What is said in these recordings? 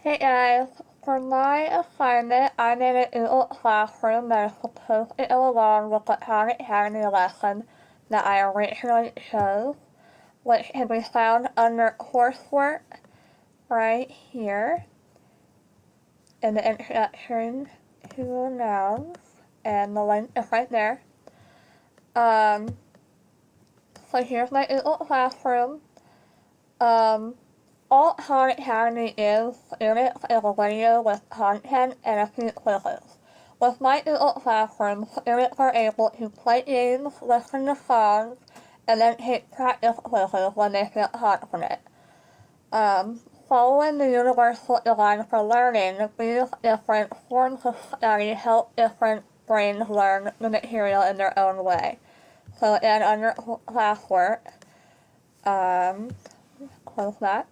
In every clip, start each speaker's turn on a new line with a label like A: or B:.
A: Hey guys, for my assignment, I made a Google Classroom that is supposed to go along with the Khan Academy lesson that I originally chose, which can be found under coursework right here in the introduction to nouns, and the link is right there. Um, so here's my Google Classroom. Um, All Khan Academy is students is a video with content and a few quizzes. With my Google Classroom, students are able to play games, listen to songs, and then take practice quizzes when they feel confident. Following the universal design for learning, these different forms of study help different brains learn the material in their own way. So again, under classwork, close that.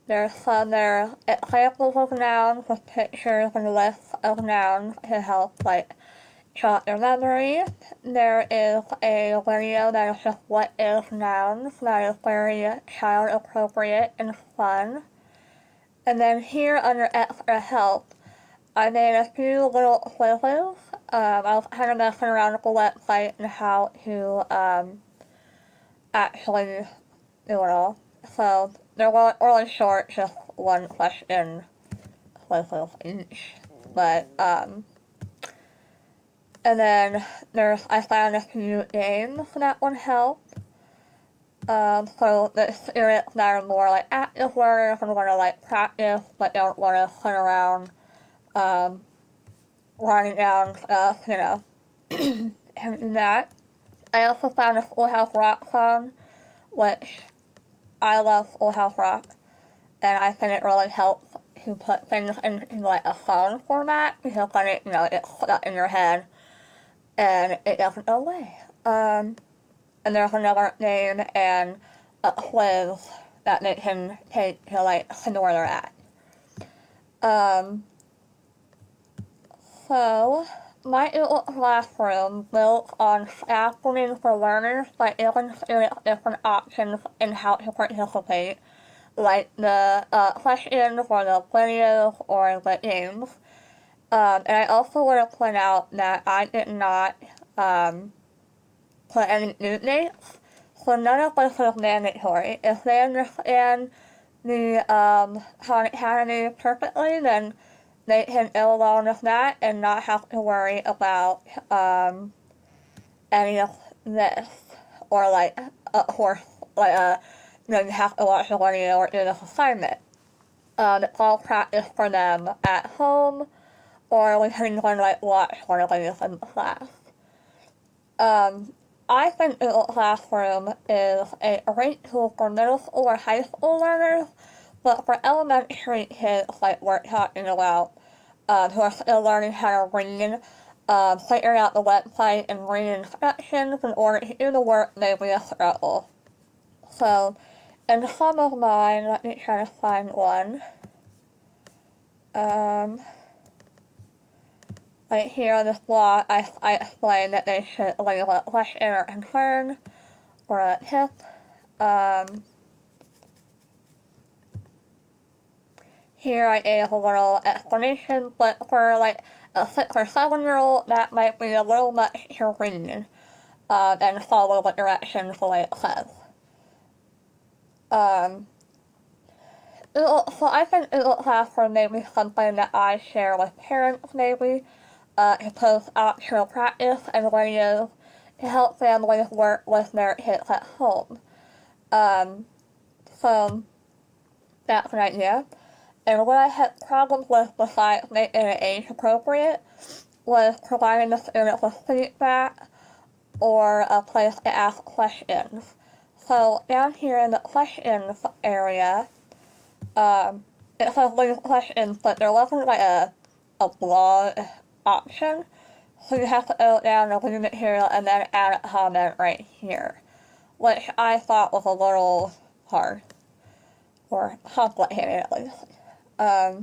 A: There are examples of nouns with pictures and lists of nouns to help jog your memory. There is a video that is just what is nouns that is very child appropriate and fun. And then here under extra help, I made a few little quizzes. I was kind of messing around with the website and how to actually do it all. So they're really short, just one question quizzes each. But and then I found a few games that would help. So the students that are more active learners and want to practice but don't want to sit around writing down stuff, and do that. I also found a Schoolhouse Rock song, which I love Schoolhouse Rock, and I think it really helps to put things into a song format because then it's stuck in your head and it doesn't go away. And there's another game and a quiz that they can take to see where they're at. So my Google Classroom built on scaffolding for learners by giving students different options in how to participate, like the questions or the videos or the games. And I also want to point out that I did not put any due dates, so none of this is mandatory. If they understand the Khan Academy perfectly, then they can go along with that and not have to worry about any of this, or a course, you have to watch a video or do this assignment. It's all practice for them at home, or we can even watch one of these in class. I think Google Classroom is a great tool for middle school or high school learners, but for elementary kids like we're talking about, who are still learning how to read, figuring out the website and reading instructions in order to do the work may be a struggle. So, in some of mine, let me try to find one. Right here on this blog, I explained that they should leave a question or concern or a tip. Here I gave a little explanation, but for a 6 or 7-year-old, that might be a little much to read and follow the directions the way it says. So I think Google Classroom may be something that I share with parents maybe, to post actual practice and videos to help families work with their kids at home. So that's an idea. And what I had problems with besides making it age appropriate was providing the students with feedback or a place to ask questions. So down here in the questions area, it says leave questions, but there wasn't a blog option. So you have to go down to leave material and then add a comment right here, which I thought was a little hard, or complicated at least. I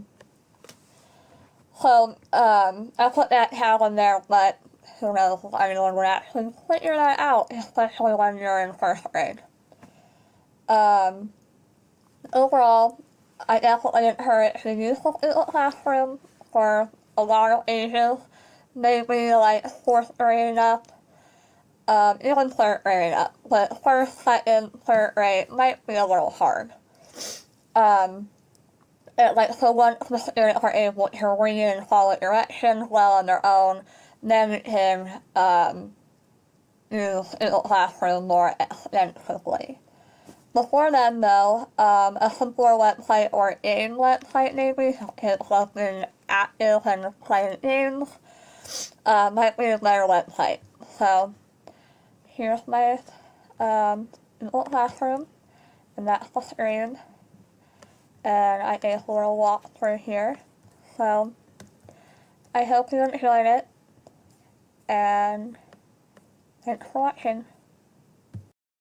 A: put that tag in there, but who knows if anyone would actually figure that out, especially when you're in first grade. Overall, I definitely encourage the use of Google Classroom for a lot of ages, maybe like fourth grade up, even third grade up, but first, second, third grade might be a little hard. Um, so once the students are able to read and follow directions well on their own, then we can use Google Classroom more extensively. Before then, though, a simpler website or game website maybe, it's something active and playing games, might be a better website. So here's my Google Classroom, and that's the screen. And I gave a little walk through here. So I hope you enjoyed it, and thanks for watching.